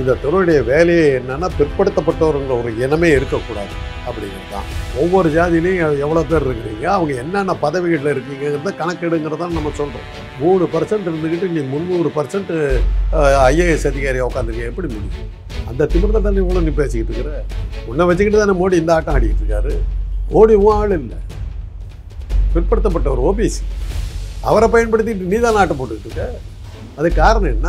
இந்த துறையுடைய வேலையே என்னன்னா பிற்படுத்தப்பட்டவருங்கிற ஒரு இனமே இருக்கக்கூடாது அப்படிங்கிறது தான். ஒவ்வொரு ஜாதியிலையும் எவ்வளோ பேர் இருக்கிறீங்க, அவங்க என்னென்ன பதவிகளில் இருக்கீங்கிறத கணக்கெடுங்கிறதான் நம்ம சொல்கிறோம். 3% இருந்துக்கிட்டு நீ 300% ஐஏஎஸ் அதிகாரியை உட்காந்துருக்க எப்படி முடியும்? அந்த திமிர்தான் தானே இவ்வளோ நீ பேசிக்கிட்டு இருக்கிற. உன்னை வச்சுக்கிட்டு தானே மோடி இந்த ஆட்டம் ஆடிக்கிட்டு இருக்காரு. மோடி ஆள் இல்லை, பிற்படுத்தப்பட்டவர் ஓபிசி. அவரை பயன்படுத்திட்டு நீ தான் ஆட்டம் போட்டுக்கிட்டு இருக்க. அது காரணம் என்ன?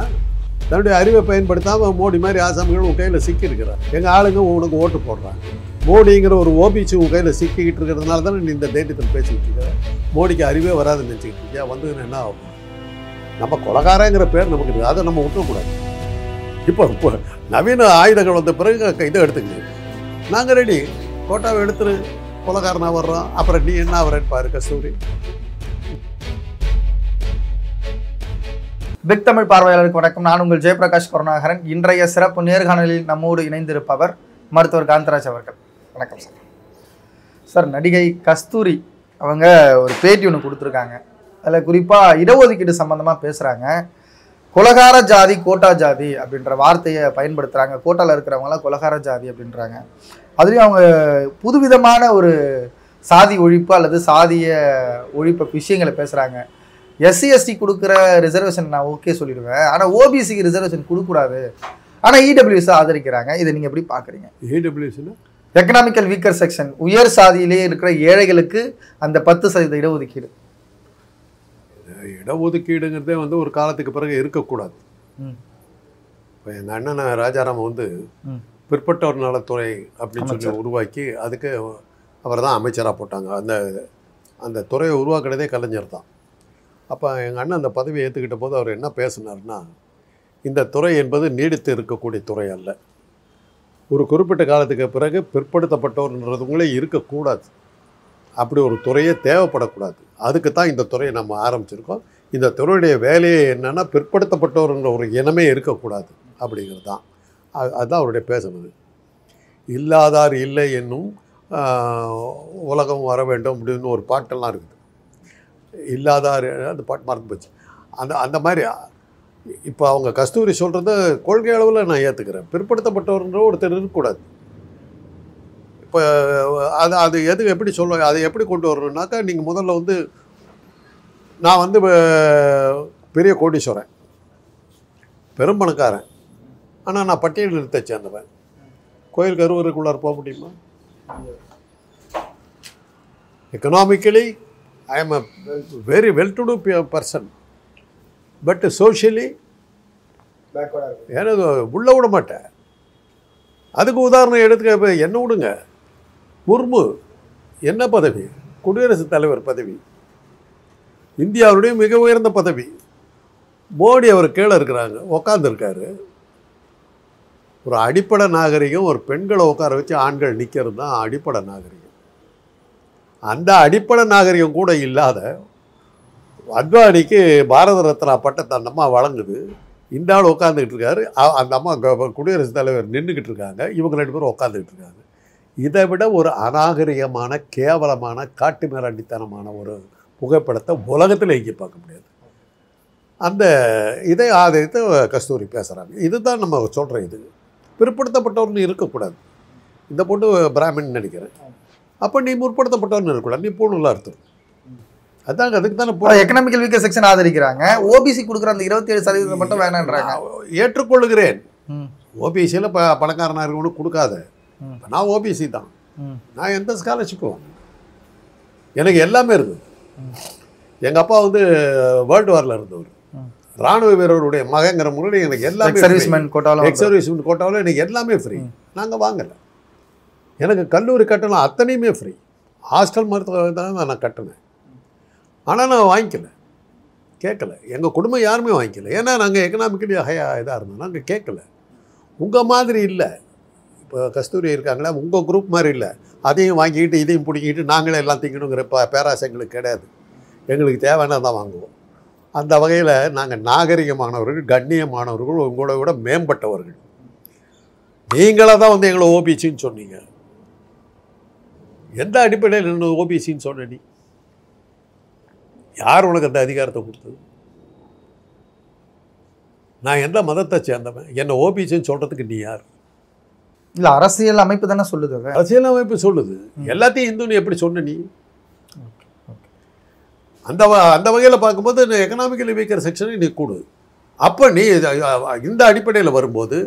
தன்னுடைய அறிவை பயன்படுத்தாமல் மோடி மாதிரி ஆசாமிகள் உன் கையில் சிக்கியிருக்கிறார். எங்கள் ஆளுங்க உனக்கு ஓட்டு போடுறாங்க. மோடிங்கிற ஒரு ஓபிசி உன் கையில் சிக்கிக்கிட்டு இருக்கிறதுனால தானே நீ இந்த தைரியத்தில் பேசிக்கிட்டு இருக்க. மோடிக்கு அறிவே வராதுன்னு நினச்சிக்கிட்டு இருக்கியா? வந்து என்ன ஆகும்? நம்ம கொலகாரங்கிற பேர் நமக்கு இருக்குது, அதை நம்ம விட்டுறக்கூடாது. இப்போ நவீன ஆயுதங்கள் வந்த பிறகு இதை எடுத்துக்கணும். நாங்கள் ரெடி, கோட்டாவை எடுத்துரு, கொலகாரனாக வர்றோம். அப்புறம் நீ என்ன வரேன்னு பாரு கஸ்தூரி. பிக் தமிழ் பார்வையாளருக்கு வணக்கம். நான் உங்கள் ஜெயபிரகாஷ் கருணாகரன். இன்றைய சிறப்பு நேர்காணலில் நம்மோடு இணைந்திருப்பவர் மருத்துவர் காந்தராஜ் அவர்கள். வணக்கம் சார். சார், நடிகை கஸ்தூரி அவங்க ஒரு பேட்டி ஒன்று கொடுத்துருக்காங்க. அதில் குறிப்பாக இடஒதுக்கீடு சம்மந்தமாக பேசுகிறாங்க. கொலகார ஜாதி, கோட்டா ஜாதி அப்படின்ற வார்த்தையை பயன்படுத்துகிறாங்க. கோட்டாவில் இருக்கிறவங்களாம் கொலகார ஜாதி அப்படின்றாங்க. அதுலேயும் அவங்க புதுவிதமான ஒரு சாதி ஒழிப்பு அல்லது சாதிய ஒழிப்பு விஷயங்களை பேசுகிறாங்க. எஸ்சி எஸ்டி கொடுக்குற ரிசர்வேஷன் நான் ஓகே சொல்லிடுவேன், ஆனால் ஓபிசிக்கு ரிசர்வேஷன் கொடுக்கூடாது, ஆனால் இடபிள்யூஎஸ் ஆதரிக்கிறாங்க. இதை நீங்கள் எப்படி பார்க்குறீங்க? இடபிள்யூஎஸ்னா எக்கனாமிக்கல் வீக்கர் செக்ஷன், உயர் சாதியிலே இருக்கிற ஏழைகளுக்கு அந்த 10% இடஒதுக்கீடு. இடஒதுக்கீடுங்கிறதே வந்து ஒரு காலத்துக்கு பிறகு இருக்கக்கூடாது. இப்போ எங்கள் அண்ணன் ராஜாராம் வந்து பிற்பட்டோர் நலத்துறை அப்படின்னு சொல்லி உருவாக்கி அதுக்கு அவர் தான் அமைச்சராக போட்டாங்க. அந்த துறையை உருவாக்குறதே கலைஞர் தான். அப்போ எங்கள் அண்ணன் அந்த பதவியை ஏற்றுக்கிட்ட போது அவர் என்ன பேசினார்னா, இந்த துறை என்பது நீடித்து இருக்கக்கூடிய துறை அல்ல. ஒரு குறிப்பிட்ட காலத்துக்கு பிறகு பிற்படுத்தப்பட்டவர்ன்றதுங்களே இருக்கக்கூடாது. அப்படி ஒரு துறையே தேவைப்படக்கூடாது. அதுக்கு தான் இந்த துறையை நம்ம ஆரம்பிச்சிருக்கோம். இந்த துறையுடைய வேலையே என்னென்னா பிற்படுத்தப்பட்டவர்ன்ற ஒரு இனமே இருக்கக்கூடாது அப்படிங்கிறது தான். அதுதான் அவருடைய பேசுனது. இல்லாதார் இல்லை என்னும் உலகம் வர வேண்டும் அப்படின்னு ஒரு பாட்டெல்லாம் இருக்குது. இல்லாதார் அந்த பாட்டு மறந்து போச்சு. அந்த மாதிரி இப்போ அவங்க கஸ்தூரி சொல்கிறது கொள்கை அளவில் நான் ஏற்றுக்கிறேன். பிற்படுத்தப்பட்டவர்ன்ற ஒருத்தர் இருக்கக்கூடாது. இப்போ அது எது எப்படி சொல்லுவாங்க, அதை எப்படி கொண்டு வரணுன்னாக்கா, நீங்கள் முதல்ல வந்து நான் வந்து பெரிய கோடீஸ்வரன், பெரும்பணக்காரன், ஆனால் நான் பட்டியல் நிறுத்த சேர்ந்தவன். கோயில் கருவறைக்குள்ளார போக முடியுமா? Economically I am a very well-to-do person, but socially ஏன்னா உள்ள விட மாட்டேன். அதுக்கு உதாரணம் எடுத்துக்க, என்ன விடுங்க. முர்மு என்ன பதவி? குடியரசுத் தலைவர் பதவி, இந்தியாவுடைய மிக உயர்ந்த பதவி. மோடி அவர் கீழே இருக்கிறாங்க, உக்காந்துருக்காரு. ஒரு அடிப்படை நாகரிகம், ஒரு பெண்களை உட்கார வச்சு ஆண்கள் நிற்கிறது தான் அடிப்படை நாகரிகம். அந்த அடிப்படை நாகரிகம் கூட இல்லாத அத்வானிக்கு பாரத ரத்னா பட்டத்தை அந்த அம்மா வழங்குது. இந்த ஆள் உட்காந்துக்கிட்டு இருக்காரு, அந்த அம்மா குடியரசுத் தலைவர் நின்றுக்கிட்டு இருக்காங்க, இவங்க 2 பேரும் உட்காந்துக்கிட்டு இருக்காங்க. இதை விட ஒரு அநாகரிகமான, கேவலமான, காட்டு மிராண்டித்தனமான ஒரு புகைப்படத்தை உலகத்தில் எங்கே பார்க்க முடியாது. அந்த இதை ஆதரித்து கஸ்தூரி பேசுகிறாங்க. இதுதான் நம்ம சொல்கிறோம். இது பிற்படுத்தப்பட்டவர்னு இருக்கக்கூடாது. இந்த பொண்ணு பிராமின் நினைக்கிறேன். அப்போ நீ முற்படுத்தப்பட்டவர்னு இருக்கக்கூடாது, நீ பூணுலாம் அர்த்தம். அதாங்க, அதுக்கு தானே எக்கனாமிக்கல் வீக்கர் செக்ஷன் ஆதரிக்கிறாங்க. ஓபிசி கொடுக்குற அந்த 27% மட்டும் வேணான்றாங்க. ஏற்றுக்கொள்ளுகிறேன். ஓபிசியில் பணக்காரனாக இருக்கணும் கொடுக்காத. நான் ஓபிசி தான். நான் எந்த ஸ்காலர்ஷிப்பும், எனக்கு எல்லாமே இருக்குது. எங்கள் அப்பா வந்து வேர்ல்டு வாரில் இருந்தவர், இராணுவ வீரருடைய மகங்கிற முறையில் எனக்கு எல்லாமே எக்ஸ் சர்வீஸ்மென் கோட்டாவில் எனக்கு எல்லாமே ஃப்ரீ. நாங்கள் வாங்கலை. எனக்கு கல்லூரி கட்டணம் அத்தனையுமே ஃப்ரீ. ஹாஸ்டல் மருத்துவ தான் நான் கட்டினேன். ஆனால் நான் வாங்கிக்கல, கேட்கல. எங்கள் குடும்பம் யாருமே வாங்கிக்கல. ஏன்னா நாங்கள் எக்கனாமிக்கலி இதாக இருந்தோம். நாங்கள் கேட்கல. உங்கள் மாதிரி இல்லை. இப்போ கஸ்தூரி இருக்காங்களா, உங்கள் குரூப் மாதிரி இல்லை. அதையும் வாங்கிக்கிட்டு இதையும் பிடிக்கிட்டு நாங்களே எல்லாம் திங்கணுங்கிற பேராசை எங்களுக்கு கிடையாது. எங்களுக்கு தேவைன்னா தான் வாங்குவோம். அந்த வகையில் நாங்கள் நாகரிகமானவர்கள், கண்ணியமானவர்கள், உங்களோட விட மேம்பட்டவர்கள். நீங்களாக தான் வந்து எங்களை ஓபிசின்னு சொன்னீங்க. எந்த அடிப்படையில் என்ன ஓபிசின்னு சொன்ன? நீ யார் உனக்கு அந்த அதிகாரத்தை கொடுத்தது? நான் எந்த மதத்தை சேர்ந்தவன், என்னை ஓபிசின்னு சொல்கிறதுக்கு நீ யார்? இல்லை, அரசியல் அமைப்பு தானே சொல்லுது. அதை அரசியல் அமைப்பு சொல்லுது. எல்லாத்தையும் இந்துன்னு எப்படி சொன்ன நீ? அந்த அந்த வகையில் பார்க்கும்போது எக்கனாமிக்கலி வீக்கர் செக்ஷனுக்கு நீ கூடு. அப்போ நீ இந்த அடிப்படையில் வரும்போது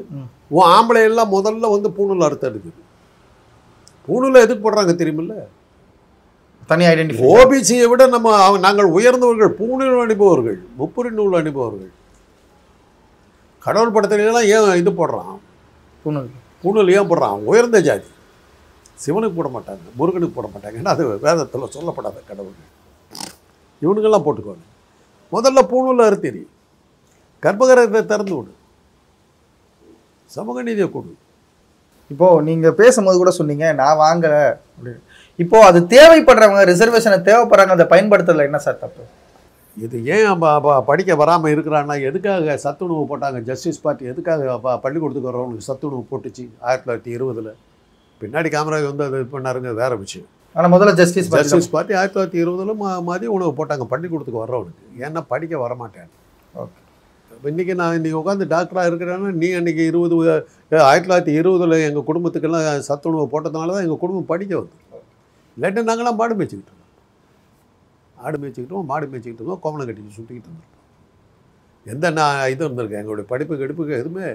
உன் ஆம்பளை எல்லாம் முதல்ல வந்து பூணூல் அறுத்து எடுக்குது. பூணூல் எதுக்கு போடுறாங்க தெரியுமில்ல? தனி ஐடென்டிஃபை. ஓபிசியை விட நாங்கள் உயர்ந்தவர்கள், பூணூல் அனுபவர்கள், முப்புரி நூல் அனுபவர்கள். கடவுள் படத்துலாம் ஏன் இது போடுறான்? பூணூல் ஏன் போடுறான்? உயர்ந்த ஜாதி. சிவனுக்கு போட மாட்டாங்க, முருகனுக்கு போட மாட்டாங்க. ஏன்னா அது வேதத்தில் சொல்லப்படாத கடவுள். இவனுங்கெல்லாம் போட்டுக்கோங்க. முதல்ல பூணூல் அறுத்தெறி, கர்ப்பகிரகத்தை திறந்து விடு, சமூக நீதியை கொடு. இப்போது நீங்கள் பேசும்போது கூட சொன்னீங்க நான் வாங்கலை அப்படின்னு. இப்போது அது தேவைப்படுறவங்க, ரிசர்வேஷனை தேவைப்படுறாங்க, அதை பயன்படுத்தலை, என்ன சார் தப்பு? இது ஏன் படிக்க வராமல் இருக்கிறான்னா, எதுக்காக சத்துணவு போட்டாங்க? ஜஸ்டிஸ் பார்ட்டி எதுக்காக பள்ளிக்கூடத்துக்கு வரவங்களுக்கு சத்துணவு போட்டுச்சு 1920? பின்னாடி காமராஜ் வந்து அது இது பண்ணாருங்க, வேறு விஷயம். ஆனால் முதல்ல ஜஸ்டிஸ் பார்ட்டி 1920 மதிய உணவு போட்டாங்க பள்ளிக்கூடத்துக்கு வர்றவனுக்கு. ஏன்னா படிக்க வரமாட்டேன். ஓகே. இன்றைக்கி நான் இன்றைக்கி உட்காந்து டாக்டராக இருக்கிறேன்னா, நீ அன்றைக்கி 1920 எங்கள் குடும்பத்துக்கெல்லாம் சத்துணவு போட்டதுனால தான் எங்கள் குடும்பம் படிக்க வந்து. இல்லாட்டி நாங்களாம் மாடு மேய்ச்சிக்கிட்டு இருக்கோம், ஆடு மேய்ச்சிக்கிட்டோம், மாடு மேய்ச்சிக்கிட்டு இருக்கோம், கோமணம் கட்டிட்டு சுற்றிக்கிட்டு இருந்திருக்கோம். எந்த இது இருந்திருக்கேன், எங்களுடைய படிப்புக்கு எதுவுமே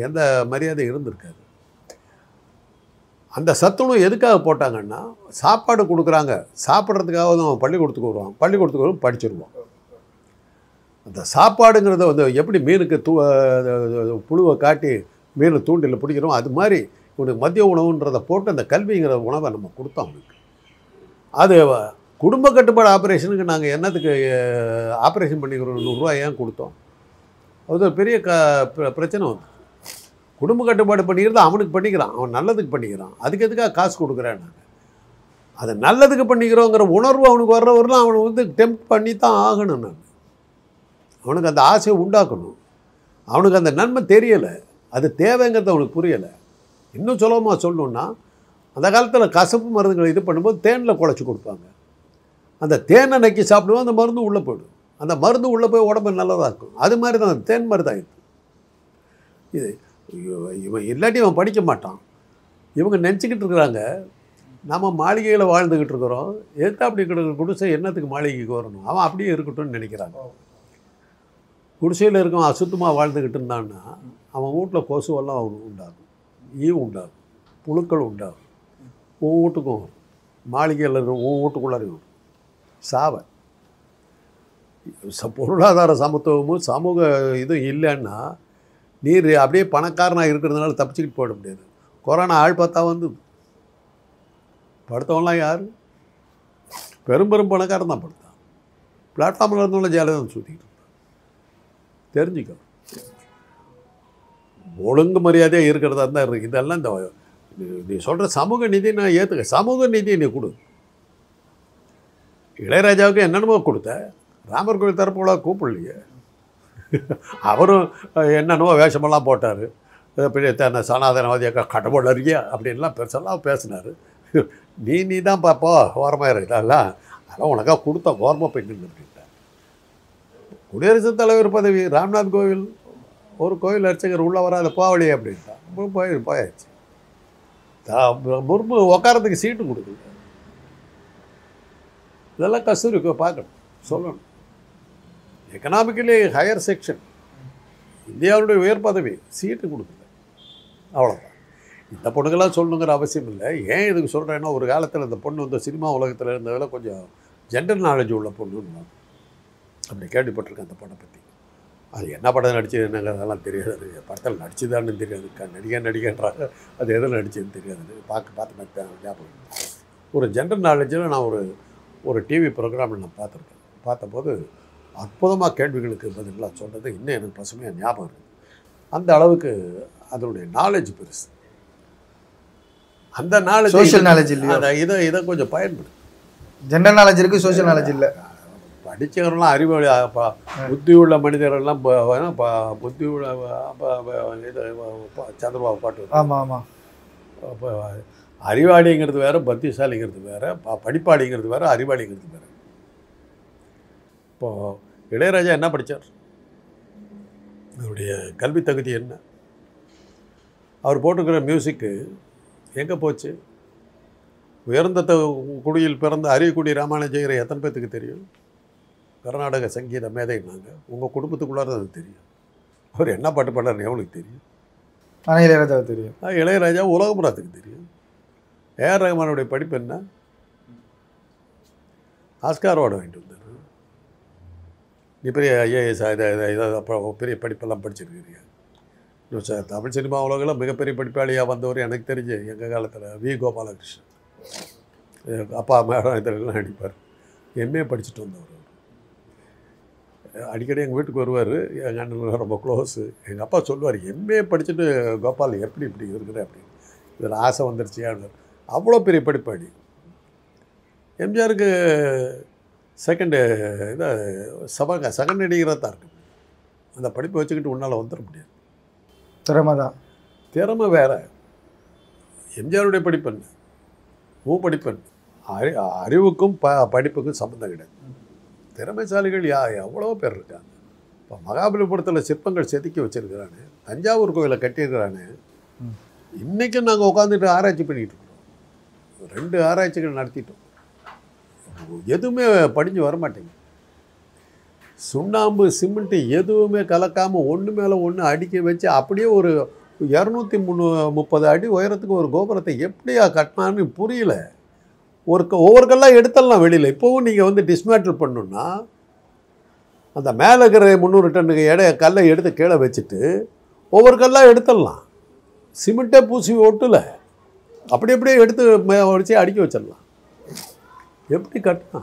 எந்த மரியாதை இருந்திருக்காது. அந்த சத்துணவு எதுக்காக போட்டாங்கன்னா, சாப்பாடு கொடுக்குறாங்க, சாப்பிட்றதுக்காக அவன் பள்ளிக்கூடத்துக்கு வருவான், பள்ளிக்கூடத்துக்கு வரும் படிச்சிருவான். அந்த சாப்பாடுங்கிறத வந்து எப்படி மீனுக்கு புழுவை காட்டி மீனை தூண்டில் பிடிக்கிறோம், அது மாதிரி இவனுக்கு மதிய உணவுன்றதை போட்டு அந்த கல்விங்கிற உணவை நம்ம கொடுத்தோம் அவனுக்கு. அது குடும்ப கட்டுப்பாடு ஆப்ரேஷனுக்கு நாங்கள் என்னத்துக்கு ஆப்ரேஷன் பண்ணிக்கிறோம், 100 ரூபா ஏன் கொடுத்தோம்? அது ஒரு பெரிய பிரச்சனை வந்து. குடும்ப கட்டுப்பாடு பண்ணிக்கிறது அவனுக்கு பண்ணிக்கிறான், அவன் நல்லதுக்கு பண்ணிக்கிறான். அதுக்கு எதுக்காக காசு கொடுக்குறேன் நாங்கள்? அதை நல்லதுக்கு பண்ணிக்கிறோங்கிற உணர்வு அவனுக்கு வர்றவரெலாம் அவனை வந்து டெம்ப்ட் பண்ணி தான் ஆகணும். நான் அவனுக்கு அந்த ஆசையை உண்டாக்கணும். அவனுக்கு அந்த நன்மை தெரியலை, அது தேவைங்கிறது அவனுக்கு புரியலை. இன்னும் சுலபமாக சொல்லணுன்னா, அந்த காலத்தில் கசப்பு மருந்துகளை இது பண்ணும்போது தேனில் குழச்சி கொடுப்பாங்க. அந்த தேனை நக்கி சாப்பிடுவோம், அந்த மருந்து உள்ளே போய்டும். அந்த மருந்து உள்ளே போய் உடம்பு நல்லதாக இருக்கும். அது மாதிரி தான் அந்த தேன் மருந்தாகிடுது. இது இவன் இல்லாட்டி அவன் படிக்க மாட்டான். இவங்க நினச்சிக்கிட்டு இருக்கிறாங்க நம்ம மாளிகையில் வாழ்ந்துக்கிட்டு இருக்கிறோம், எதுக்கு அப்படி கிடக்கிற குடிசை என்னத்துக்கு மாளிகைக்கு வரணும், அவன் அப்படியே இருக்கட்டும்னு நினைக்கிறாங்க. குடிசையில் இருக்கவன் அசுத்தமாக வாழ்ந்துக்கிட்டு இருந்தான்னா அவன் வீட்டில் கொசுவெல்லாம் உண்டாகும், ஈ உண்டாகும், புழுக்கள் உண்டாகும். உன் வீட்டுக்கும் மாளிகையில் இருக்கிற உன் வீட்டுக்குள்ளாரையும் சாவை. பொருளாதார சமத்துவமும் சமூக இதுவும் இல்லைன்னா நீர் அப்படியே பணக்காரனாக இருக்கிறதுனால தப்பிச்சுக்கிட்டு போயிட முடியாது. கொரோனா ஆள் பார்த்தா வந்து படுத்தவங்களாம் யார்? பெரும் பணக்காரன் தான் படுத்தான். பிளாட்ஃபார்மில் இருந்தவங்கள ஜாலியாக தான் சுற்றிக்கிட்டு இருந்தான். தெரிஞ்சுக்கணும், ஒழுங்கு மரியாதையாக இருக்கிறதா தான் இருக்குது. இதெல்லாம் இந்த நீ சொல்கிற சமூக நீதி நான் ஏற்றுக்க. சமூக நீதியை நீ கொடு. இளையராஜாவுக்கு என்னென்னமோ கொடுத்த, ராமர் கோயில் தரப்புல கூப்பிடலையே. அவரும் என்னென்னமோ வேஷமெல்லாம் போட்டார். பெரிய சனாதனவாதியாக கடவுள் அறியா அப்படின்லாம் பெருசெல்லாம் பேசினார். நீ தான் பாப்போ ஓரமாக இருக்குதெல்லாம் அதெல்லாம் உனக்காக கொடுத்த ஓரமாக போய் நின்று அப்படின்ட்டார். குடியரசுத் தலைவர் பதவி ராம்நாத் கோவில் ஒரு கோவில் அர்ச்சகர் உள்ளே வராத போவழி அப்படின்ட்டான். போயாச்சு. முர்மு உட்காரத்துக்கு சீட்டு கொடுக்கல. இதெல்லாம் கஸ்தூரி பார்க்கணும், சொல்லணும். எக்கனாமிக்கலி ஹையர் செக்ஷன், இந்தியாவுடைய உயர் பதவி, சீட்டு கொடுக்கல, அவ்வளோதான். இந்த பொண்ணுங்களாம் சொல்லணுங்கிற அவசியம் இல்லை. ஏன் இதுக்கு சொல்கிறேன்னா, ஒரு காலத்தில் இந்த பொண்ணு வந்து சினிமா உலகத்தில் இருந்ததில் கொஞ்சம் ஜெண்டர் நாலேஜ் உள்ள பொண்ணுன்னு அப்படி கேள்விப்பட்டிருக்கேன் அந்த பொண்ணை பற்றி. அது என்ன படம் நடிச்சது என்னங்கிறதெல்லாம் தெரியாது. படத்தில் நடிச்சுதான்னு தெரியாது, நடிகன்றாங்க, அது எதில் நடிச்சதுன்னு தெரியாது. பார்த்து ஞாபகம். ஒரு ஜெண்டர் நாலேஜில் நான் ஒரு டிவி ப்ரோக்ராமில் நான் பார்த்துருக்கேன். பார்த்தபோது அற்புதமாக கேள்விகளுக்கு பதிலாக சொல்கிறது இன்னும் எனக்கு பசுமையாக ஞாபகம் இருக்குது. அந்த அளவுக்கு அதனுடைய நாலேஜ் பெருசு. அந்த நாலேஜ், சோஷியல் நாலேஜ் இல்லை. இதை கொஞ்சம் பயன்படுது. ஜெண்டர் நாலேஜ் இருக்குது, சோஷியல் நாலேஜ் இல்லை. படித்தவரெல்லாம் அறிவாளி, புத்தி உள்ள மனிதரெல்லாம் புத்தி உள்ள இது சந்திரபாபு பாட்டு. ஆமாம் ஆமாம். இப்போ அறிவாளிங்கிறது வேறு, பக்திசாலிங்கிறது வேறு, படிப்பாளிங்கிறது வேறு, அறிவாளிங்கிறது வேறு. இப்போது இளையராஜா என்ன படித்தார்? அவருடைய கல்வி தகுதி என்ன, அவர் போட்டுக்கிற மியூசிக்கு எங்கே போச்சு? உயர்ந்த குடியில் பிறந்த அரியக்குடி ராமானுஜயரை எத்தனை பேர்த்துக்கு தெரியும்? கர்நாடக சங்கீத மேதைனாங்க. உங்கள் குடும்பத்துக்குள்ளார அது தெரியும். அவர் என்ன பாட்டு பாடுறாருன்னு எவனுக்கு தெரியும்? ஆனால் இளையராஜா தெரியும். இளையராஜா உலகபுரத்துக்கு தெரியும். ஏஆர் ரஹ்மானுடைய படிப்பு என்ன? ஆஸ்கார் அவார்டு வாங்கிட்டு வந்தார். நீ பெரிய ஐஏஎஸ் அப்புறம் பெரிய படிப்பெல்லாம் படிச்சிருக்கிறீங்க. இன்னும் சார் தமிழ் சினிமா உலகில் மிகப்பெரிய படிப்பாளியாக வந்தவர் எனக்கு தெரிஞ்சு எங்கள் காலத்தில் வி கோபாலகிருஷ்ணன். அப்பா அம்மா இதெல்லாம் நடிப்பார். எம்ஏ படிச்சுட்டு வந்தவர். அடிக்கடி எங்கள் வீட்டுக்கு வருவார். எங்கள் அண்ணன் ரொம்ப க்ளோஸு. எங்கள் அப்பா சொல்லுவார், எம்ஏ படிச்சுட்டு கோபால் எப்படி இப்படி இருக்கிற அப்படின்னு. இதில் ஆசை வந்துருச்சு அப்படின்னு. அவ்வளோ பெரிய படிப்பாளி. எம்ஜிஆருக்கு செகண்டு நடிகராக தான் இருக்குது. அந்த படிப்பை வச்சுக்கிட்டு உன்னால் வந்துட முடியாது. திறமை தான். திறமை வேறு. எம்ஜிஆருடைய படிப்பு என்ன, படிப்பு என்ன? அறிவுக்கும் படிப்புக்கும் சம்மந்தம் கிடையாது. திறமைசாலிகள் எவ்வளோ பேர் இருக்காங்க. இப்போ மகாபலிபுரத்தில் சிற்பங்கள் செதுக்கி வச்சுருக்கிறானே, தஞ்சாவூர் கோயிலை கட்டியிருக்கிறானே, இன்றைக்கும் நாங்கள் உட்காந்துட்டு ஆராய்ச்சி பண்ணிக்கிட்டு இருக்கோம். 2 ஆராய்ச்சிகள் நடத்திட்டோம். எதுவுமே படிஞ்சு வரமாட்டேங்குது. சுண்ணாம்பு சிமெண்ட்டு எதுவுமே கலக்காமல் ஒன்று மேலே ஒன்று அடுக்கி வச்சு அப்படியே ஒரு 230 அடி உயரத்துக்கு ஒரு கோபுரத்தை எப்படியா கட்டினான்னு புரியல. ஒவ்வொரு கல்லாம் எடுத்துடலாம் வெளியில். இப்போவும் நீங்கள் வந்து டிஸ்மேட்டில் பண்ணணுன்னா அந்த மேலே இருக்கிற 300 டன்னுக்கு கல்லை எடுத்து கீழே வச்சுட்டு ஒவ்வொரு கல்லாக எடுத்துடலாம். சிமெண்ட்டே பூசி ஒட்டலை, அப்படியே எடுத்து வச்சு அடுக்கி வச்சிடலாம். எப்படி கட்டினா?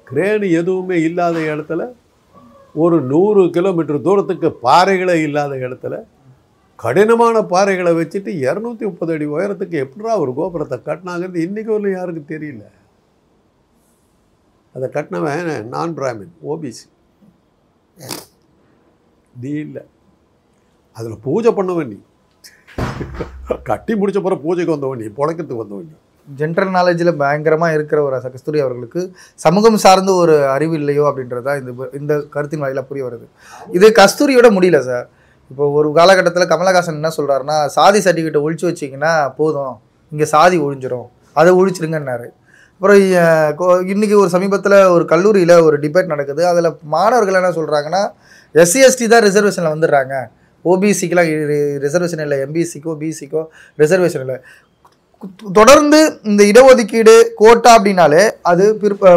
கிரேனு எதுவுமே இல்லாத இடத்துல, ஒரு 100 கிலோமீட்டர் தூரத்துக்கு பாறைகளே இல்லாத இடத்துல கடினமான பாறைகளை வச்சுட்டு 230 அடி உயரத்துக்கு எப்படா ஒரு கோபுரத்தை கட்டினாங்கிறது இன்றைக்கி வரலும் யாருக்கு தெரியல. அதை கட்டினவன் நான் பிராமின், ஓபிசி. நீ இல்லை, அதில் பூஜை பண்ணவன் நீ. கட்டி முடிச்ச பிறகு பூஜைக்கு வந்தவன் நீ, புழைக்கிறதுக்கு வந்தவன் நீ. ஜென்ரல் நாலேஜில் பயங்கரமாக இருக்கிற ஒரு கஸ்தூரி அவர்களுக்கு சமூகம் சார்ந்த ஒரு அறிவு இல்லையோ அப்படின்றதா இந்த கருத்தின் வாயிலாக புரிய வருது. இது கஸ்தூரியோட முடியல சார். இப்போ ஒரு காலகட்டத்தில் கமலஹாசன் என்ன சொல்கிறாருன்னா, சாதி சர்டிஃபிகேட்டை ஒழிச்சு வச்சிங்கன்னா போதும், இங்கே சாதி ஒழிஞ்சிரும், அதை ஒழிச்சிருங்கன்னாரு. அப்புறம் இன்றைக்கி ஒரு சமீபத்தில் ஒரு கல்லூரியில் ஒரு டிபேட் நடக்குது. அதில் மாணவர்கள் என்ன சொல்கிறாங்கன்னா, எஸ்சி எஸ்டி தான் ரிசர்வேஷனில் வந்துடுறாங்க, ஓபிசிக்கெலாம் ரிசர்வேஷன் இல்லை, எம்பிசிக்கோ பிசிக்கோ ரிசர்வேஷன் இல்லை. தொடர்ந்து இந்த இடஒதுக்கீடு கோட்டா அப்படின்னாலே அது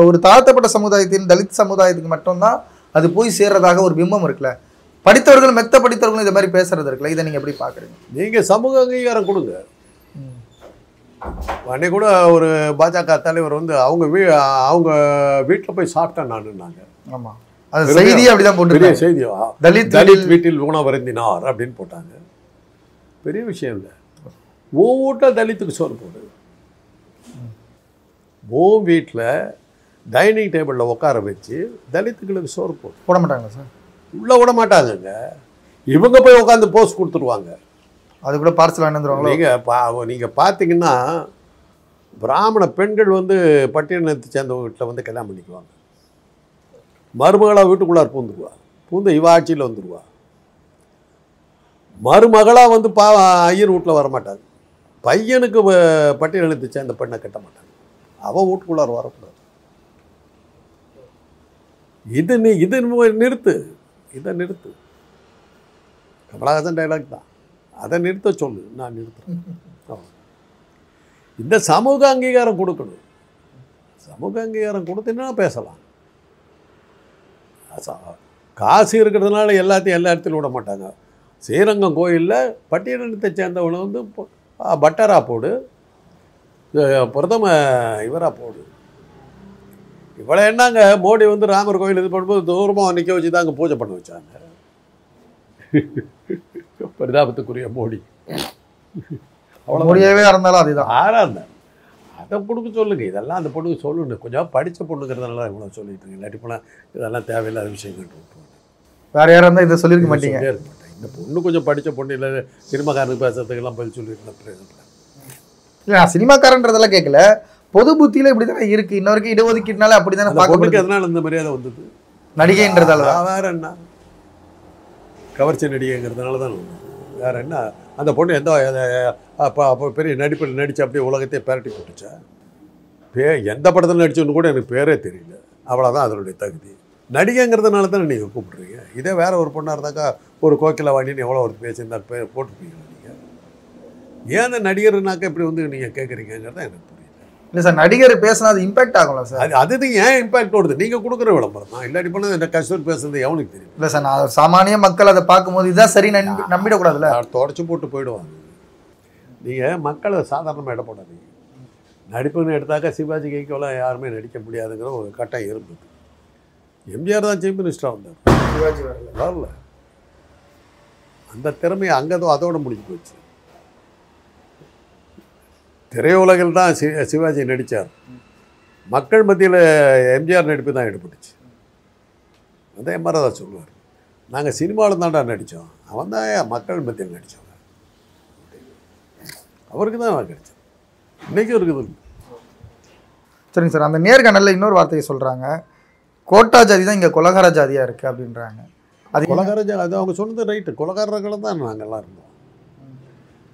ஒரு தாழ்த்தப்பட்ட சமுதாயத்தின் தலித் சமுதாயத்துக்கு மட்டும்தான் அது போய் சேர்றதாக ஒரு பிம்பம் இருக்குல்ல. படித்தவர்கள் மெத்த படித்தவர்களும் இதை மாதிரி பேசுறது இருக்குல்ல, இதை நீங்கள் எப்படி பார்க்குறீங்க? நீங்கள் சமூக அங்கீகாரம் கொடுங்க. அன்னைக்கு கூட ஒரு பாஜக தலைவர் வந்து அவங்க வீட்டில் போய் சாப்பிட்டேன் நானுன்னாங்க. ஆமாம், அது செய்தி அப்படிதான் போட்டு செய்தி, தலித் வீட்டில் உணவருந்தினார் அப்படின்னு போட்டாங்க. பெரிய விஷயம் இல்லை. வீட்டில் தலித்துக்கு சோறு போடு. வீட்டில் டைனிங் டேபிளில் உட்கார வச்சு தலித்துகளுக்கு சோறு போட மாட்டாங்களா சார்? உள்ளே விட மாட்டாங்கங்க. இவங்க போய் உட்காந்து போஸ்ட் கொடுத்துருவாங்க. அது கூட பார்சல் வாங்கிட்டு நீங்கள் பார்த்தீங்கன்னா பிராமண பெண்கள் வந்து பட்டியலத்தை சேர்ந்தவங்க வீட்டில் வந்து கல்யாணம் பண்ணிக்குவாங்க. மருமகளாக வீட்டுக்குள்ளார் பூந்து இவ ஆட்சியில் வந்துடுவா. மருமகளாக வந்து ஐயர் வீட்டில் வரமாட்டாங்க. பையனுக்கு பட்டியலத்தை சேர்ந்த பெண்ணை கட்ட மாட்டாங்க. அவன் வீட்டுக்குள்ளார் வரக்கூடாது. இதை நிறுத்து. கமலஹாசன் டைலாக் தான். அதை நிறுத்த சொல்லு, நான் நிறுத்துறேன். இந்த சமூக அங்கீகாரம் கொடுக்கணும். சமூக அங்கீகாரம் கொடுத்தீங்கன்னா பேசலாம். காசு இருக்கிறதுனால எல்லாத்தையும் எல்லா இடத்துலையும் விட மாட்டாங்க. ஸ்ரீரங்கம் கோயிலில் பட்டியலினத்தை சேர்ந்தவனை வந்து பட்டரா போடு, பிரதம இவராக போடு. இவ்வளோ என்னங்க மோடி வந்து ராமர் கோயில் இது பண்ணும்போது தூரமாக நிற்க வச்சு தான் அங்கே பூஜை பண்ண வச்சாங்க. பரிதாபத்துக்குரிய மோடி. அவ்வளோ மோடியாகவே இருந்தாலும் அதுதான் ஆறாக இருந்தார். அதை கொடுக்க சொல்லுங்கள். இதெல்லாம் அந்த பொண்ணுக்கு சொல்லணும். கொஞ்சம் படித்த பொண்ணுங்கிறதுனால இவ்வளோ சொல்லிட்டு இருக்கேன். இல்லாட்டி போனால் இதெல்லாம் தேவையில்லாத விஷயங்கள் விட்டுருவாங்க. வேறு யாராக இருந்தால் இதை சொல்லியிருக்க மாட்டீங்க. இந்த பொண்ணு கொஞ்சம் படித்த பொண்ணு இல்லை, சினிமாக்காரனுக்கு பேசுறதுக்கெல்லாம் பதில் சொல்லியிருக்கேன். இல்லை, நான் சினிமாக்காரன்றதெல்லாம் கேட்கல, பொது புத்தியில் இப்படி தானே இருக்குது. இன்ன வரைக்கும் இடஒதுக்கீடுனால அப்படி தானே பார்க்க. எதனால இந்த மரியாதை வந்தது? நடிகைன்றதால வேற என்ன? கவர்ச்சி நடிகைங்கிறதுனால தான் வேறு என்ன அந்த பொண்ணு எந்த அப்போ பெரிய நடிப்பில் நடித்து அப்படியே உலகத்தையே பேரட்டி போட்டுச்சா? எந்த படத்தில் நடிச்சோன்னு கூட எனக்கு பேரே தெரியல. அவ்வளோதான் அதனுடைய தகுதி. நடிகைங்கிறதுனால தானே நீங்கள் கூப்பிட்றீங்க. இதே வேறு ஒரு பொண்ணாக இருந்தாக்கா ஒரு கோகிலாவாணின்னு எவ்வளோ ஒரு பேசியிருந்தா போட்டுருப்பீங்களா நீங்கள்? ஏன் அந்த நடிகர்னாக்கா இப்படி வந்து நீங்கள் கேட்குறீங்கிறத எனக்கு புரியல. இல்லை சார், நடிகர் பேசினா அது இம்பாக்ட் ஆகும்ல சார்? அது ஏன் இம்பாக்ட் வருது? நீங்கள் கொடுக்குற விளம்பரம் தான். இல்லாட்டி போனால் இந்த கஸ்தூரி பேசுறது எவனுக்கு தெரியும்? இல்லை சார், நான் சாமானிய மக்கள் அதை பார்க்கும்போது இதுதான் சரி நம்பிடக்கூடாதுல்ல. தொடச்சி போட்டு போயிடுவாங்க. நீங்கள் மக்களை சாதாரணமாக இட போடாதீங்க. நடிப்புன்னு எடுத்தாக்கா சிவாஜி கைக்கெல்லாம் யாருமே நடிக்க முடியாதுங்கிற ஒரு கட்டாயம் இருந்தது. எம்ஜிஆர் தான் சீஃப் மினிஸ்டராக வந்தார், சிவாஜி வரல. அந்த திறமையை அங்கே அதோட முடிஞ்சு போச்சு. திரையுலகில் தான் சிவாஜி நடித்தார். மக்கள் மத்தியில் எம்ஜிஆர் நடிப்பு தான் ஈடுபட்டுச்சு. அதே மாதிரி தான் சொல்லுவார், நாங்கள் சினிமாவில் தான்டா நடித்தோம், அவன் தான் மக்கள் மத்தியில் நடித்தவங்க, அவருக்கு தான் அவன் கிடைச்சான். இன்றைக்கும் இருக்குது. சரிங்க சார், அந்த நேர்காணலில் இன்னொரு வார்த்தையை சொல்கிறாங்க, கோட்டா ஜாதி தான் இங்கே கொலகார ஜாதியாக இருக்குது அப்படின்றாங்க. அது கொலகார ஜாதி, அது அவங்க சொன்னது ரைட்டு. கொலகாரர்களை தான் நாங்கள்லாம் இருந்தோம்.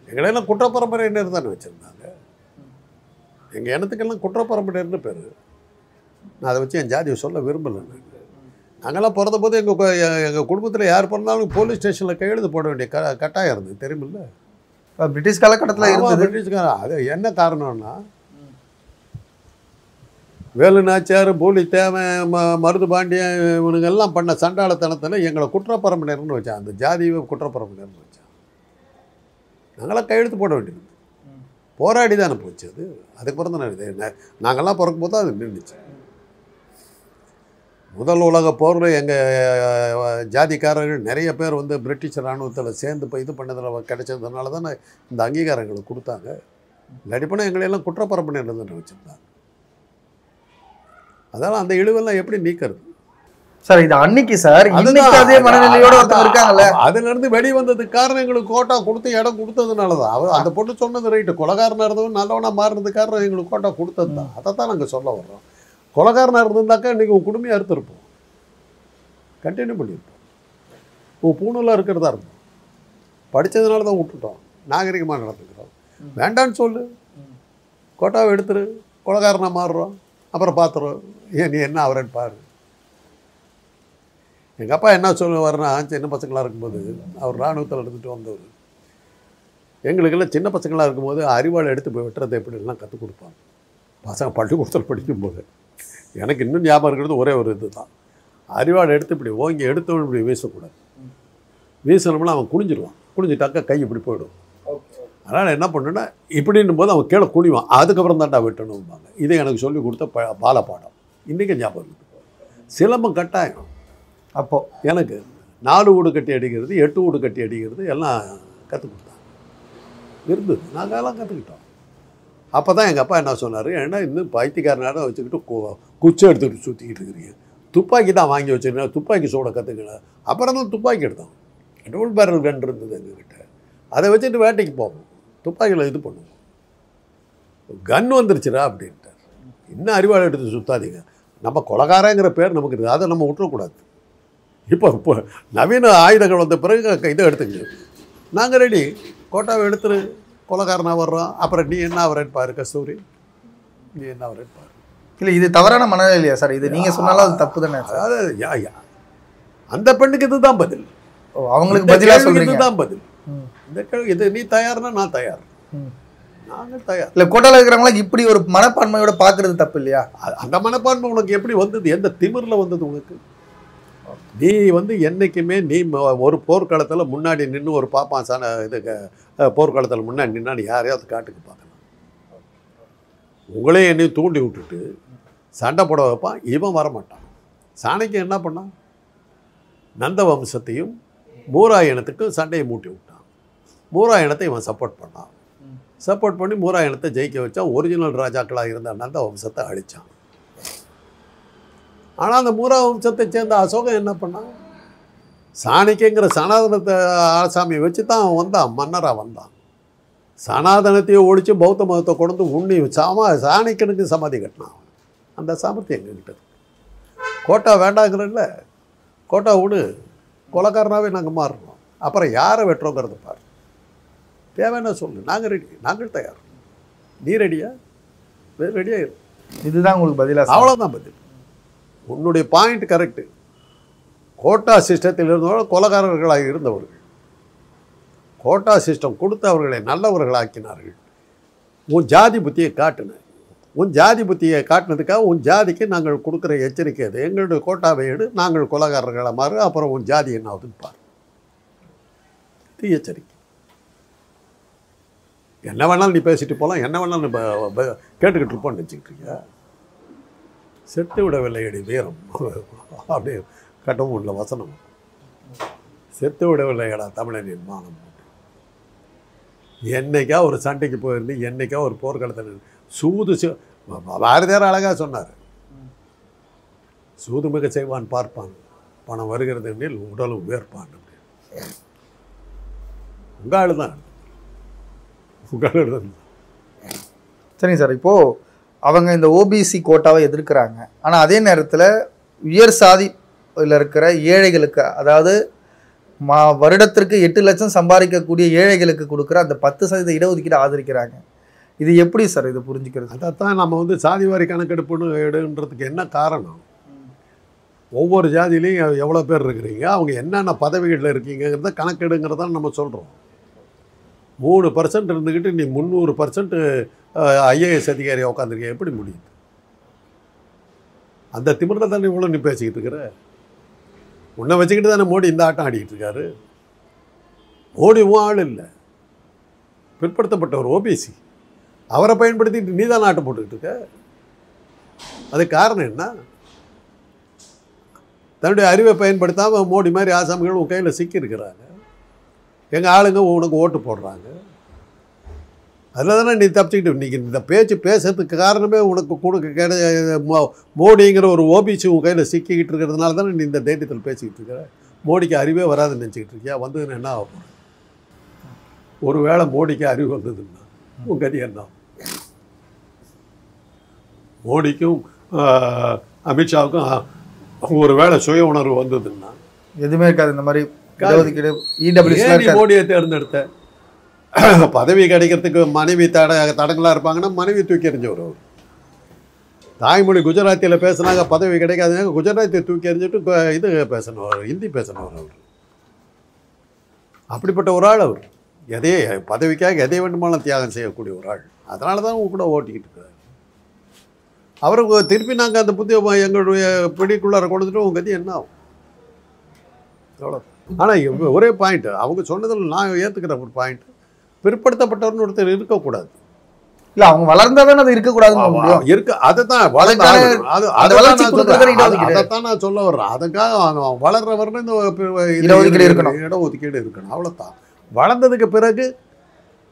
எங்களெல்லாம் குற்றப்பரம்பரையினர் தானே வச்சுருந்தாங்க. எங்கள் இனத்துக்கெல்லாம் குற்றப்பரம்பரைன்னு பேர். நான் அதை வச்சு என் ஜாதியை சொல்ல விரும்பலை. நாங்கள்லாம் பிறந்த போது எங்கள் குடும்பத்தில் யார் பிறந்தாலும் போலீஸ் ஸ்டேஷனில் கையெழுத்து போட வேண்டிய கட்டாயம் இருந்தது, தெரியுமில்ல? பிரிட்டிஷ் காலகட்டத்தில் இருந்தது. பிரிட்டிஷ்கார அது என்ன காரணம்னா, வேலு நாச்சியார், போலி தேவன், மருது பாண்டியன் இவனுங்கெல்லாம் பண்ண சண்டாளத்தனத்தில் எங்களை குற்றப்பரம்பரைன்னு வச்சான். அந்த ஜாதியை குற்றப்பரம்பரைன்னு வச்சான். நாங்களாம் கையெழுத்து போட வேண்டியது, போராடி தானே போச்சு. அதுக்கப்புறம் தான் நாங்கள்லாம் பிறக்கும் போது அது நின்றுச்சு. முதல் உலக போரில் எங்கள் ஜாதிக்காரர்கள் நிறைய பேர் வந்து பிரிட்டிஷ் இராணுவத்தில் சேர்ந்து இப்போ இது பண்ணதில் கிடைச்சதுனால தானே இந்த அங்கீகாரங்களை கொடுத்தாங்க. இல்லாட்டிப்போனால் எங்களையெல்லாம் குற்றப்பரம்பரைன்னு தானே வச்சுருந்தாங்க. அதனால் அந்த இழிவெல்லாம் எப்படி நீக்கிறது சார்? இது அன்னைக்கு சார், அதே மனநிலையோட ஒருத்தர் இருக்காங்கல்ல. அதுலேருந்து வெளி வந்ததுக்கு காரணம் எங்களுக்கு கோட்டா கொடுத்து இடம் கொடுத்ததுனால தான். அந்த பொண்ணு சொன்னது ரைட்டு. கொலகாரனாக இருந்தவங்க நல்லவனாக மாறினதுக்கு காரணம் எங்களுக்கு கோட்டா கொடுத்தது தான். அதை தான் நாங்கள் சொல்ல வர்றோம். கொலகாரனாக இருந்திருந்தாக்கா இன்றைக்கி உன் குடும்பம் அறுத்துருப்போம், கண்டினியூ பண்ணியிருப்போம். உன் பூணூலாக இருக்கிறதா இருந்தோம். படித்ததுனால தான் விட்டுட்டோம், நாகரிகமாக நடந்துக்கிறோம். வேண்டான்னு சொல்லு, கோட்டாவை எடுத்துரு, கொலகாரனாக மாறுறோம், அப்புறம் பார்த்துறோம். ஏன் நீ என்ன அவரன்னு பாரு. எங்கள் அப்பா என்ன சொல்லுவார்னா, சின்ன பசங்களாக இருக்கும்போது, அவர் இராணுவத்தில் எடுத்துகிட்டு வந்தவர், எங்களுக்கெல்லாம் சின்ன பசங்களாக இருக்கும்போது அறிவாளை எடுத்து போய் வெட்டுறதை எப்படிலாம் கற்றுக் கொடுப்பாங்க. பசங்க பள்ளிக்கூடத்தில் படிக்கும்போது எனக்கு இன்னும் ஞாபகம் இருக்கிறது ஒரே ஒரு இது தான். அறிவாளை எடுத்து இப்படி ஓங்கி எடுத்தவன் இப்படி வீசக்கூடாது. வீசணும்னா அவன் குனிஞ்சிடுவான். குனிஞ்சிட்டாக்கா கை இப்படி போயிடும். அதனால் என்ன பண்ணுன்னா, இப்படின்னும் போது அவன் கீழே குனிவான். அதுக்கப்புறம் தான்டா வெட்டணும்பாங்க. இதை எனக்கு சொல்லிக் கொடுத்த பாலப்பாடம் இன்றைக்கி ஞாபகம் இருக்குது. சிலம்பம் கட்டாயம். அப்போது எனக்கு 4 வீடு கட்டி அடிக்கிறது, 8 வீடு கட்டி அடிக்கிறது எல்லாம் கற்றுக் கொடுத்தாங்க, இருந்தது. நாங்கள் எல்லாம் கற்றுக்கிட்டோம். அப்போ தான் எங்கள் அப்பா என்ன சொன்னார், ஏன்னா இன்னும் பைத்தியக்காரனால வச்சுக்கிட்டு குச்சி எடுத்துக்கிட்டு சுற்றிக்கிட்டு இருக்கிறீங்க, துப்பாக்கி தான் வாங்கி வச்சுருக்கேன், துப்பாக்கி சூட கற்றுக்கணும். அப்புறம் தான் துப்பாக்கி எடுத்தோம். டபுள் பேரல் கன் இருந்தது எங்ககிட்ட. அதை வச்சுட்டு வேட்டைக்கு போவோம், துப்பாக்கியில் இது பண்ணுவோம். கன் வந்துருச்சுரா அப்படின்ட்டார். இன்னும் அறிவாளை எடுத்து சுற்றாதீங்க, நம்ம கொலகாரங்கிற பேர் நமக்கு இருக்குது, அதை நம்ம விட்டுறக்கூடாது. இப்போ நவீன ஆயுதங்கள் வந்த பிறகு இதை எடுத்துங்க, நாங்கள் ரெடி, கோட்டாவை எடுத்துரு, கொலகாரனாக வர்றோம், அப்புறம் நீ என்ன அவரேன்னு பாரு, கஸ்தூரி நீ என்ன அவரேன்னு பாரு. இல்லை, இது தவறான மனநிலை இல்லையா சார்? இது நீங்கள் சொன்னாலும் அது தப்பு தானே? அதாவது அந்த பெண்ணுக்கு இதுதான் பதில். அவங்களுக்கு பதிலாக சொல்கிறீங்க, இதுதான் பதில். இந்த கேள்வி இது நீ தயார்னா நான் தயார், நாங்கள் தயார். இல்லை, கோட்டாவில் இருக்கிறவங்களாம் இப்படி ஒரு மனப்பான்மையோட பார்க்குறது தப்பு இல்லையா? அந்த மனப்பான்மை உனக்கு எப்படி வந்தது? எந்த திமிரில் வந்தது உனக்கு? நீ வந்து என்றைக்குமே நீ ஒரு போர்க்காலத்தில் முன்னாடி நின்று ஒரு பாப்பான் இது போர்க்காலத்தில் முன்னாடி நின்னா நீ யாரையாவது காட்டுக்கு பார்க்கலாம். உங்களே என்னையும் தூண்டி விட்டுட்டு சண்டை போட வைப்பான், இவன் வரமாட்டான். சாணக்கியன் என்ன பண்ணான்? நந்த வம்சத்தையும் மூராயணத்துக்கும் சண்டையை மூட்டி விட்டான். மூராயணத்தை இவன் சப்போர்ட் பண்ணான். சப்போர்ட் பண்ணி மூராயணத்தை ஜெயிக்க வச்சான். ஒரிஜினல் ராஜாக்களாக இருந்த நந்த வம்சத்தை அழித்தான். ஆனால் அந்த மூரா வம்சத்தை சேர்ந்த அசோகன் என்ன பண்ணான்? சாணக்கியங்கிற சனாதனத்தை ஆசாமியை வச்சு தான் அவன் வந்தான், மன்னராக வந்தான். சனாதனத்தையே ஒழித்து பௌத்த மதத்தை கொண்டு உண்ணி சாணக்கியனுக்கு சமாதி கட்டினான். அந்த சாமர்த்தியம் எங்ககிட்ட இருக்கு. கோட்டா வேண்டாங்கிறல்ல, கோட்டா விடு, கொலைக்காரனாகவே நாங்கள் மாறுறோம். அப்புறம் யாரை வெட்டுறோங்கிறத பாரு. தேவைன்னா சொல்லு, நாங்கள் ரெடி, நாங்கள் தயார். நீ ரெடியா? ரெடியாக இரு. இதுதான் உங்களுக்கு பதிலாக? அவ்வளோதான் பதில். உன்னுடைய பாயிண்ட் கரெக்டு. கோட்டா சிஸ்டத்தில் இருந்தவர்கள் கொலைகாரர்களாக இருந்தவர்கள். கோட்டா சிஸ்டம் கொடுத்து அவர்களை நல்லவர்களாக்கினார்கள். உன் ஜாதி புத்தியை காட்டின. உன் ஜாதி புத்தியை காட்டினதுக்காக உன் ஜாதிக்கு நாங்கள் கொடுக்குற எச்சரிக்கை அது. எங்களுடைய கோட்டாவை எடு, நாங்கள் கொலைகாரர்களை மாறு, அப்புறம் உன் ஜாதி என்ன ஆகுதுன்னு பாரு. இது எச்சரிக்கை. என்ன வேணாலும் நீ பேசிட்டு போகலாம், என்ன வேணாலும் கேட்டுக்கிட்டு இருப்போன்னு நினச்சிக்கிட்டு இருக்கியா? செத்து விடவில்லையடி வீரம் அப்படியே கட்டவும் உள்ள வசனம். செத்து விடவில்லையடா தமிழனின் மானம். என்னைக்கா ஒரு சண்டைக்கு போயிருந்து, என்னைக்கா ஒரு போர்க்களத்தில் சூது பாரதியார் அழகாக சொன்னார், சூது மிக செய்வான் பார்ப்பான், பணம் வருகிறது எனில் உடலும் வேர்ப்பான். உங்கள் ஆள் தான், உங்கள் ஆள் தான். சரிங்க சார். இப்போது அவங்க இந்த ஓபிசி கோட்டாவை எதிர்க்கிறாங்க. ஆனால் அதே நேரத்தில் உயர் சாதியில் இருக்கிற ஏழைகளுக்கு, அதாவது வருடத்திற்கு 8 லட்சம் சம்பாதிக்கக்கூடிய ஏழைகளுக்கு கொடுக்குற அந்த 10% இடஒதுக்கீடு ஆதரிக்கிறாங்க. இது எப்படி சார் இது புரிஞ்சுக்கிறது? அதைத்தான் நம்ம சாதிவாரி கணக்கெடுப்புன்னு எடுன்றதுக்கு என்ன காரணம்? ஒவ்வொரு ஜாதியிலையும் எவ்வளோ பேர் இருக்கிறீங்க, அவங்க என்னென்ன பதவிகளில் இருக்கீங்கிறத கணக்கெடுங்கிறதான் நம்ம சொல்கிறோம். 3% இருந்துக்கிட்டு நீ 300% ஐஏஎஸ் அதிகாரியாக உட்காந்துருக்க எப்படி முடியுது? அந்த திமிரில் தானே இவ்வளோ நீ பேசிக்கிட்டு இருக்கிற. உன்னை வச்சுக்கிட்டு தானே மோடி இந்த ஆட்டம் ஆடிக்கிட்டு இருக்காரு. மோடி ஆள் இல்லை, பிற்படுத்தப்பட்டவர், ஓபிசி. அவரை பயன்படுத்திட்டு நீ தான் ஆட்டம் போட்டுக்கிட்டு இருக்க. அதுக்கு காரணம் என்ன? தன்னுடைய அறிவை பயன்படுத்தாமல் மோடி மாதிரி ஆசாமிகள் உன் கையில் சிக்கியிருக்கிறாங்க. எங்கள் ஆளுங்க உனக்கு ஓட்டு போடுறாங்க. அதில் தானே நீ தப்பிச்சுக்கிட்டு இன்றைக்கி இந்த பேச்சு பேசுறதுக்கு காரணமே உனக்கு கொடுக்க மோடிங்கிற ஒரு ஓபிசி உன் கையில் சிக்கிக்கிட்டு இருக்கிறதுனால தானே நீ இந்த தைரியத்தில் பேசிக்கிட்டு இருக்கிற. மோடிக்கு அறிவே வராதுன்னு நினச்சிக்கிட்டு இருக்கியா? வந்ததுன்னு என்ன ஆகும்? ஒரு வேளை மோடிக்கு அறிவு வந்ததுன்னா உன் கதி என்ன? மோடிக்கும் அமித்ஷாவுக்கும் ஒரு வேளை சுய உணர்வு வந்ததுன்னா எதுவுமே இருக்காது. இந்த மாதிரி மோடியை தேர்ந்தெடுத்த பதவி கிடைக்கிறதுக்கு மனைவி தடங்களாக இருப்பாங்கன்னா மனைவி தூக்கி எறிஞ்சவர் அவர். தாய்மொழி குஜராத்தியில் பேசுனாங்க, பதவி கிடைக்காதுங்க, குஜராத்தியை தூக்கி எறிஞ்சிட்டு இது பேசணும், ஹிந்தி பேசணும் அவர். அப்படிப்பட்ட ஒரு ஆள் அவர். பதவிக்காக எதை வேண்டுமானாலும் தியாகம் செய்யக்கூடிய ஒரு ஆள். அதனால தான் கூட ஓட்டிக்கிட்டு இருக்காரு. அவருக்கு திருப்பி நாங்கள் அந்த புத்திய எங்களுடைய பிடிக்குள்ளார கொண்டுட்டு உங்கள் கதி என்ன ஆகும்? அவ்வளோ. ஆனால் ஒரே பாயிண்ட் அவங்க சொன்னதில் நான் ஏற்றுக்கிற ஒரு பாயிண்ட், பிற்படுத்தப்பட்டவர்னு ஒருத்தர் இருக்கக்கூடாது. இல்லை, அவங்க வளர்ந்தாதான் அது இருக்கக்கூடாது இருக்கு. அதைத்தான் அதைத்தான் நான் சொல்ல வர்றேன். அதுக்காக வளர்றவர்னு இந்த இடஒதுக்கீடு இருக்கணும். அவ்வளோதான். வளர்ந்ததுக்கு பிறகு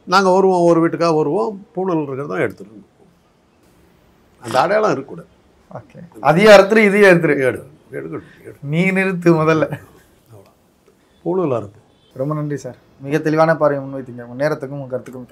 நாங்கள் வருவோம், ஒரு வீட்டுக்காக வருவோம், பூணல் இருக்கிறதான் எடுத்துருவோம். அந்த அடையாளம் இருக்கக்கூடாது. ஓகே, அதையும் அறுத்துரு இதையும் அறுத்துரு எடுக்கணும். நீ நிறுத்து முதல்ல. அவ்வளோ பூணல் அறுத்து. ரொம்ப நன்றி சார். மிக தெளிவான பார்வை முன்வைத்தீங்க. உங்கள் நேரத்துக்கும் உங்கள் கருத்துக்கும்